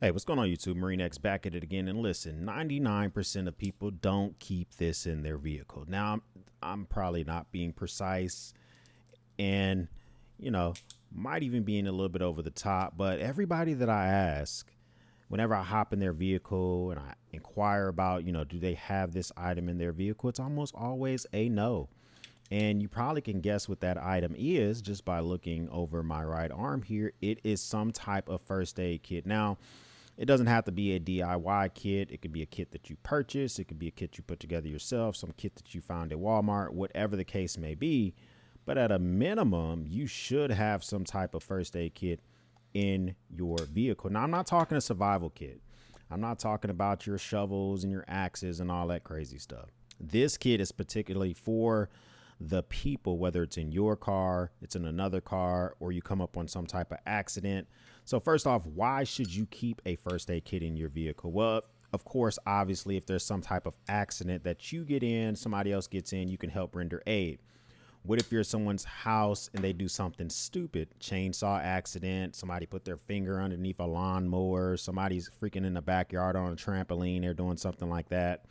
Hey, what's going on, YouTube? Marine X back at it again. And listen, 99% of people don't keep this in their vehicle. Now, I'm probably not being precise and, you know, might even being a little bit over the top, but everybody that I ask, whenever I hop in their vehicle and I inquire about, do they have this item in their vehicle, it's almost always a no. And you probably can guess what that item is just by looking over my right arm here. It is some type of first aid kit. Now, it doesn't have to be a DIY kit. It could be a kit that you purchase. It could be a kit you put together yourself, some kit that you found at Walmart, whatever the case may be. But at a minimum, you should have some type of first aid kit in your vehicle. Now, I'm not talking a survival kit. I'm not talking about your shovels and your axes and all that crazy stuff. This kit is particularly for the people, whether it's in your car, it's in another car, or you come up on some type of accident. So first off, why should you keep a first aid kit in your vehicle? Well, of course, obviously, if there's some type of accident that you get in, somebody else gets in, you can help render aid. What if you're at someone's house and they do something stupid? Chainsaw accident, somebody put their finger underneath a lawnmower, somebody's freaking in the backyard on a trampoline, they're doing something like that.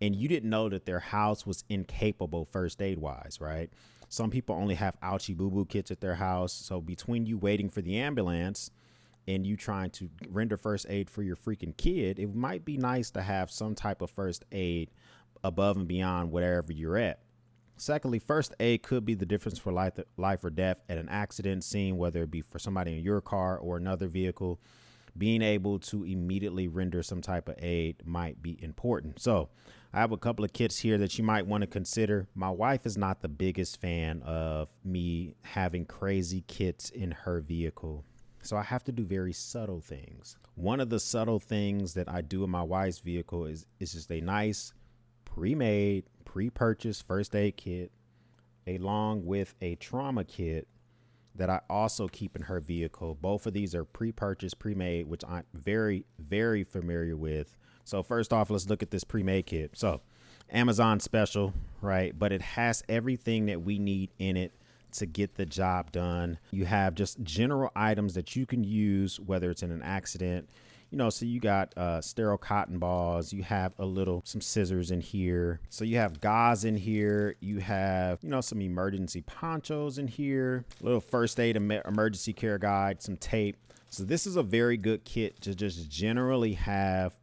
And you didn't know that their house was incapable first aid wise, right? Some people only have ouchie boo boo kits at their house. So between you waiting for the ambulance and you trying to render first aid for your freaking kid, it might be nice to have some type of first aid above and beyond wherever you're at. Secondly, first aid could be the difference for life or death at an accident scene, whether it be for somebody in your car or another vehicle. Being able to immediately render some type of aid might be important. So I have a couple of kits here that you might want to consider. My wife is not the biggest fan of me having crazy kits in her vehicle, so I have to do very subtle things. One of the subtle things that I do in my wife's vehicle is just a nice pre-made, pre-purchased first aid kit along with a trauma kit that I also keep in her vehicle. Both of these are pre-purchased, pre-made, which I'm very, very familiar with. So first off, let's look at this pre-made kit. So Amazon special, right? But it has everything that we need in it to get the job done. You have just general items that you can use, whether it's in an accident. So you got sterile cotton balls, you have some scissors in here. So you have gauze in here. You have, some emergency ponchos in here, a little first aid emergency care guide, some tape. So this is a very good kit to just generally have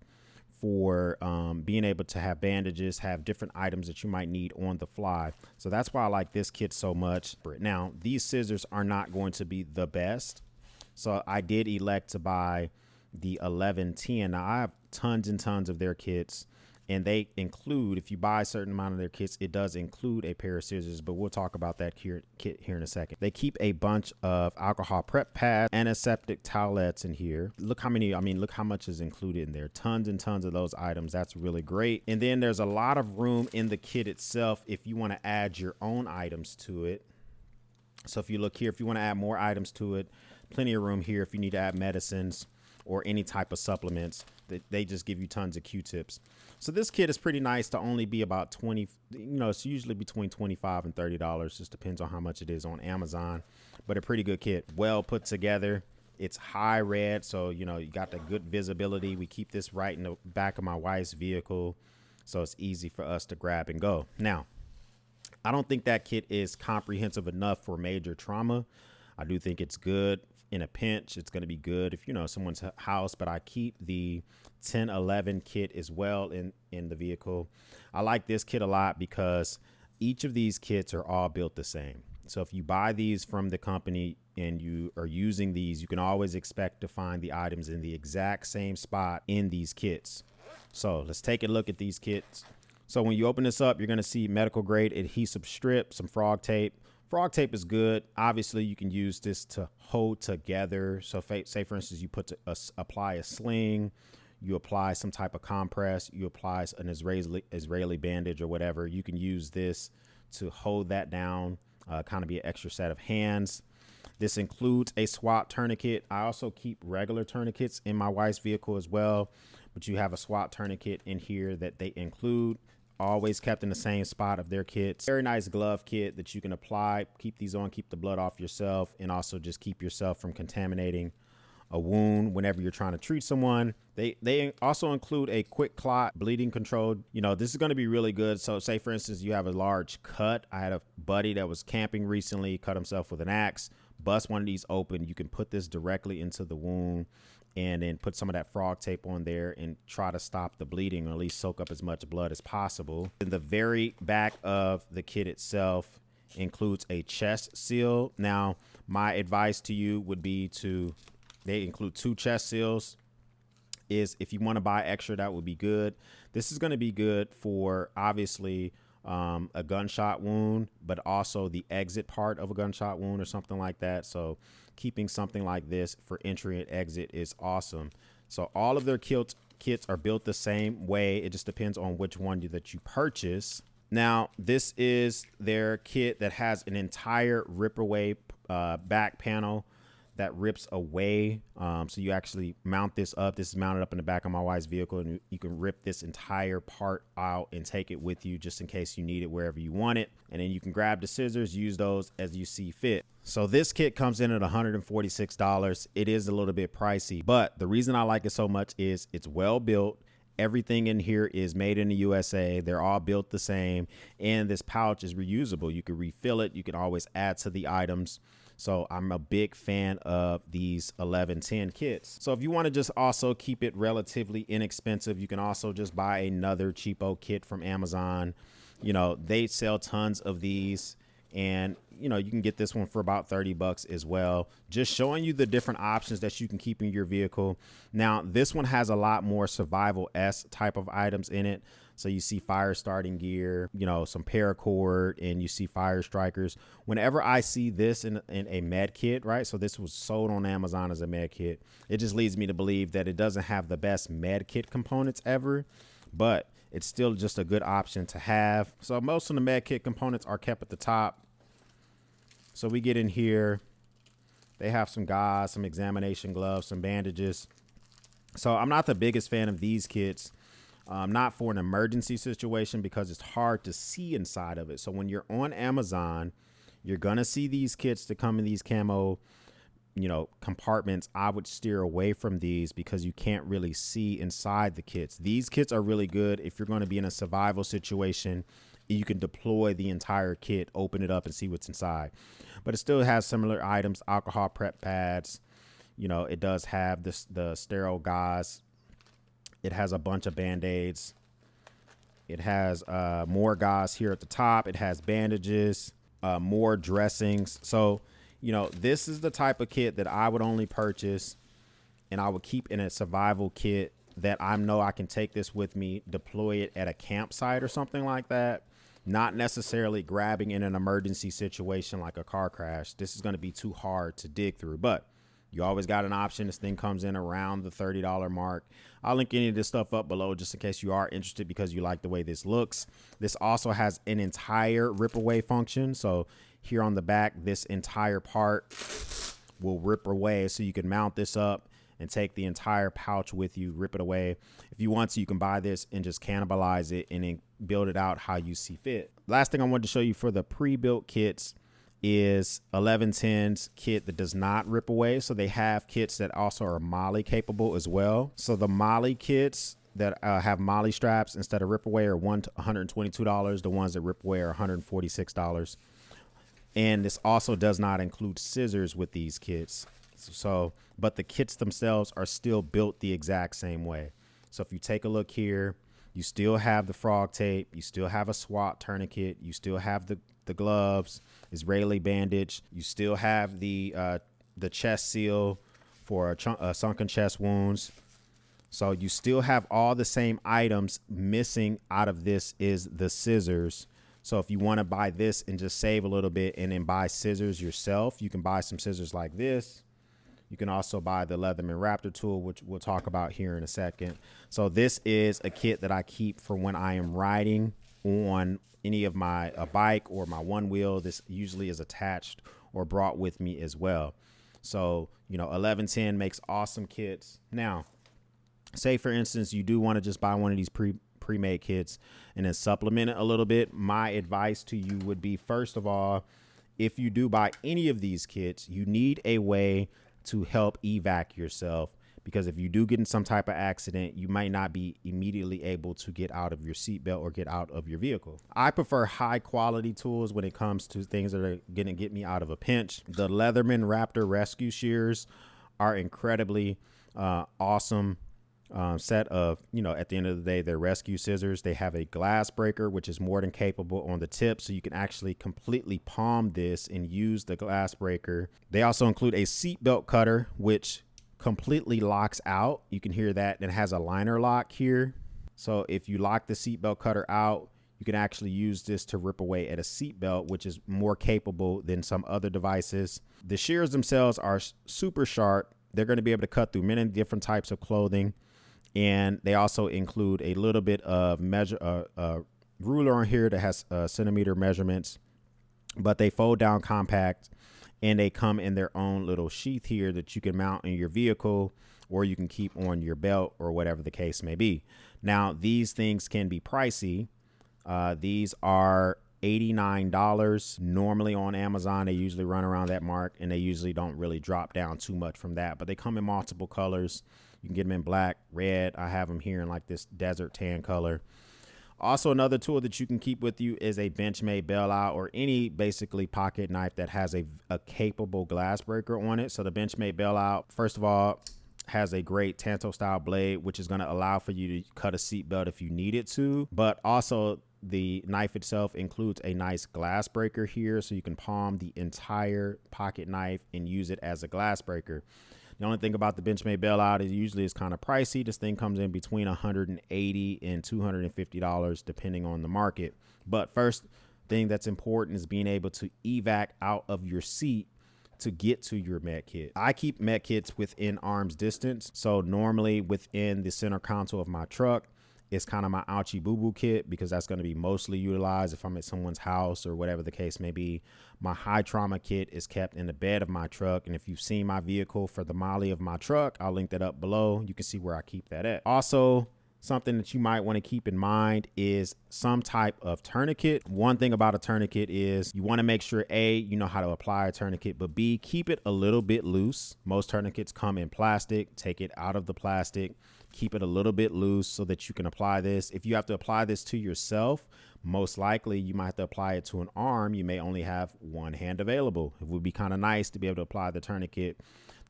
for being able to have bandages, have different items that you might need on the fly. So that's why I like this kit so much. Now, these scissors are not going to be the best. So I did elect to buy the 1110. Now I have tons and tons of their kits, and they include, if you buy a certain amount of their kits, it does include a pair of scissors, but we'll talk about that kit here in a second. They keep a bunch of alcohol prep pads, antiseptic towelettes in here. Look how much is included in there. Tons and tons of those items. That's really great. And then there's a lot of room in the kit itself if you want to add your own items to it. So if you look here, if you want to add more items to it, plenty of room here if you need to add medicines or any type of supplements. That they just give you tons of Q-tips. So this kit is pretty nice to only be about 20, it's usually between $25 and $30. Just depends on how much it is on Amazon, but a pretty good kit, well put together. It's high red, so you got the good visibility. We keep this right in the back of my wife's vehicle, so it's easy for us to grab and go. Now, I don't think that kit is comprehensive enough for major trauma. I do think it's good in a pinch. It's going to be good if someone's house, but I keep the 1011 kit as well in the vehicle. I like this kit a lot because each of these kits are all built the same. So if you buy these from the company and you are using these, you can always expect to find the items in the exact same spot in these kits. So let's take a look at these kits. So when you open this up, you're going to see medical grade adhesive strip, some frog tape. Frog tape is good. Obviously, you can use this to hold together. So say, for instance, you apply a sling, you apply some type of compress, you apply an Israeli bandage or whatever. You can use this to hold that down, kind of be an extra set of hands. This includes a SWAT tourniquet. I also keep regular tourniquets in my wife's vehicle as well, but you have a SWAT tourniquet in here that they include. Always kept in the same spot of their kits. Very nice glove kit that you can apply, keep these on, keep the blood off yourself, and also just keep yourself from contaminating a wound whenever you're trying to treat someone. They also include a quick clot bleeding control. This is going to be really good. So say, for instance, you have a large cut. I had a buddy that was camping recently, cut himself with an axe, bust one of these open. You can put this directly into the wound and then put some of that frog tape on there and try to stop the bleeding, or at least soak up as much blood as possible. In the very back of the kit itself includes a chest seal. Now, my advice to you would be they include 2 chest seals. If you want to buy extra, that would be good. This is going to be good for obviously a gunshot wound, but also the exit part of a gunshot wound or something like that. So keeping something like this for entry and exit is awesome. So all of their kits are built the same way. It just depends on which one that you purchase. Now, this is their kit that has an entire rip away back panel that rips away. So you actually mount this up. This is mounted up in the back of my wife's vehicle, and you can rip this entire part out and take it with you just in case you need it wherever you want it. And then you can grab the scissors, use those as you see fit. So this kit comes in at $146. It is a little bit pricey, but the reason I like it so much is it's well built. Everything in here is made in the USA. They're all built the same. And this pouch is reusable. You can refill it. You can always add to the items. So I'm a big fan of these 1110 kits. So if you want to just also keep it relatively inexpensive, you can also just buy another cheapo kit from Amazon. They sell tons of these, and you can get this one for about $30 as well. Just showing you the different options that you can keep in your vehicle. Now, this one has a lot more survival-esque type of items in it. So you see fire starting gear, some paracord, and you see fire strikers. Whenever I see this in a med kit, right? So this was sold on Amazon as a med kit. It just leads me to believe that it doesn't have the best med kit components ever, but it's still just a good option to have. So most of the med kit components are kept at the top. So we get in here. They have some gauze, some examination gloves, some bandages. So I'm not the biggest fan of these kits. Not for an emergency situation, because it's hard to see inside of it. So when you're on Amazon, you're going to see these kits that come in these camo, compartments. I would steer away from these because you can't really see inside the kits. These kits are really good if you're going to be in a survival situation. You can deploy the entire kit, open it up and see what's inside. But it still has similar items, alcohol prep pads. It does have the sterile gauze. It has a bunch of Band-Aids. It has more gauze here at the top. It has bandages, more dressings. So, this is the type of kit that I would only purchase and I would keep in a survival kit that I know I can take this with me, deploy it at a campsite or something like that. Not necessarily grabbing in an emergency situation like a car crash. This is going to be too hard to dig through, but you always got an option. This thing comes in around the $30 mark. I'll link any of this stuff up below just in case you are interested because you like the way this looks. This also has an entire rip away function. So here on the back, this entire part will rip away. So you can mount this up and take the entire pouch with you, rip it away. If you want to, you can buy this and just cannibalize it and then build it out how you see fit. Last thing I wanted to show you for the pre-built kits is 1110's kit that does not rip away. So they have kits that also are MOLLE capable as well. So the MOLLE kits that have MOLLE straps instead of rip away are $122. The ones that rip away are $146. And this also does not include scissors with these kits. So, but the kits themselves are still built the exact same way. So if you take a look here, you still have the frog tape, you still have a SWAT tourniquet, you still have the gloves, Israeli bandage, you still have the chest seal for sunken chest wounds. So you still have all the same items. Missing out of this is the scissors. So if you want to buy this and just save a little bit and then buy scissors yourself, you can buy some scissors like this. You can also buy the Leatherman Raptor tool, which we'll talk about here in a second. So this is a kit that I keep for when I am riding on any of a bike or my one wheel. This usually is attached or brought with me as well. So, 1110 makes awesome kits. Now, say for instance, you do want to just buy one of these pre-made kits and then supplement it a little bit. My advice to you would be, first of all, if you do buy any of these kits, you need a way to help evac yourself, because if you do get in some type of accident, you might not be immediately able to get out of your seatbelt or get out of your vehicle. I prefer high quality tools when it comes to things that are going to get me out of a pinch. The Leatherman Raptor rescue shears are incredibly awesome set of, at the end of the day, they're rescue scissors. They have a glass breaker, which is more than capable on the tip. So you can actually completely palm this and use the glass breaker. They also include a seatbelt cutter, which completely locks out. You can hear that. And it has a liner lock here. So if you lock the seatbelt cutter out, you can actually use this to rip away at a seatbelt, which is more capable than some other devices. The shears themselves are super sharp. They're going to be able to cut through many different types of clothing. And they also include a little bit of ruler on here that has centimeter measurements, but they fold down compact, and they come in their own little sheath here that you can mount in your vehicle, or you can keep on your belt, or whatever the case may be. Now, these things can be pricey. These are $89 normally on Amazon. They usually run around that mark, and they usually don't really drop down too much from that, but they come in multiple colors. You can get them in black, red. I have them here in like this desert tan color. Also, another tool that you can keep with you is a Benchmade bailout, or any basically pocket knife that has a capable glass breaker on it. So the Benchmade bailout, first of all, has a great Tanto style blade, which is going to allow for you to cut a seatbelt if you need it to. But also, the knife itself includes a nice glass breaker here, so you can palm the entire pocket knife and use it as a glass breaker. The only thing about the Benchmade bailout is usually it's kind of pricey. This thing comes in between $180 and $250 depending on the market. But first thing that's important is being able to evac out of your seat to get to your med kit. I keep med kits within arm's distance. So normally within the center console of my truck, it's kind of my ouchie boo boo kit, because that's going to be mostly utilized if I'm at someone's house or whatever the case may be. My high trauma kit is kept in the bed of my truck. And if you've seen my vehicle for the Molly of my truck, I'll link that up below. You can see where I keep that at. Also, something that you might want to keep in mind is some type of tourniquet. One thing about a tourniquet is you want to make sure A, you know how to apply a tourniquet, but B, keep it a little bit loose. Most tourniquets come in plastic. Take it out of the plastic. Keep it a little bit loose so that you can apply this. If you have to apply this to yourself, most likely you might have to apply it to an arm. You may only have one hand available. It would be kind of nice to be able to apply the tourniquet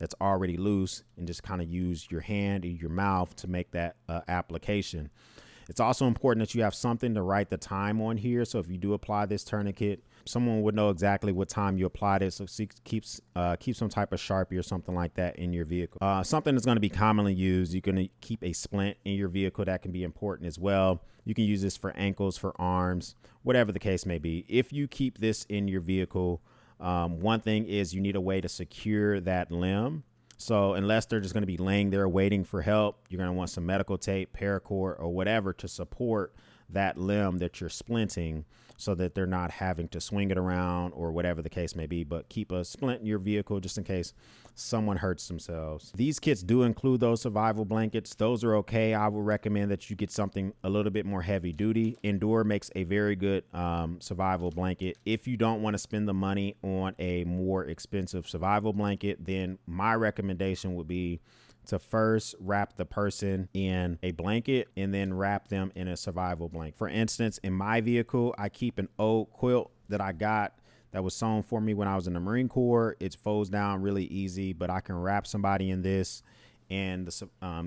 that's already loose and just kind of use your hand and your mouth to make that application. It's also important that you have something to write the time on here. So if you do apply this tourniquet, someone would know exactly what time you applied it. So keep some type of Sharpie or something like that in your vehicle. Something that's going to be commonly used, you can keep a splint in your vehicle. That can be important as well. You can use this for ankles, for arms, whatever the case may be. If you keep this in your vehicle, one thing is you need a way to secure that limb. So unless they're just going to be laying there waiting for help, you're going to want some medical tape, paracord, or whatever to support that limb that you're splinting, so that they're not having to swing it around or whatever the case may be. But keep a splint in your vehicle just in case someone hurts themselves. These kits do include those survival blankets. Those are okay. I would recommend that you get something a little bit more heavy duty. Endure makes a very good survival blanket. If you don't want to spend the money on a more expensive survival blanket, then my recommendation would be to first wrap the person in a blanket and then wrap them in a survival blanket. For instance, in my vehicle, I keep an old quilt that I got that was sewn for me when I was in the Marine Corps. It folds down really easy, but I can wrap somebody in this and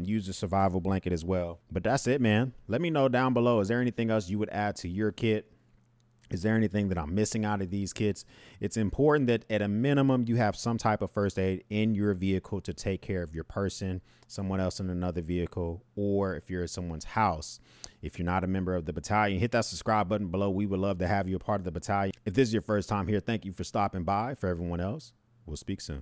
use the survival blanket as well. But that's it, man. Let me know down below. Is there anything else you would add to your kit? Is there anything that I'm missing out of these kits? It's important that at a minimum, you have some type of first aid in your vehicle to take care of your person, someone else in another vehicle, or if you're at someone's house. If you're not a member of the battalion, hit that subscribe button below. We would love to have you a part of the battalion. If this is your first time here, thank you for stopping by. For everyone else, we'll speak soon.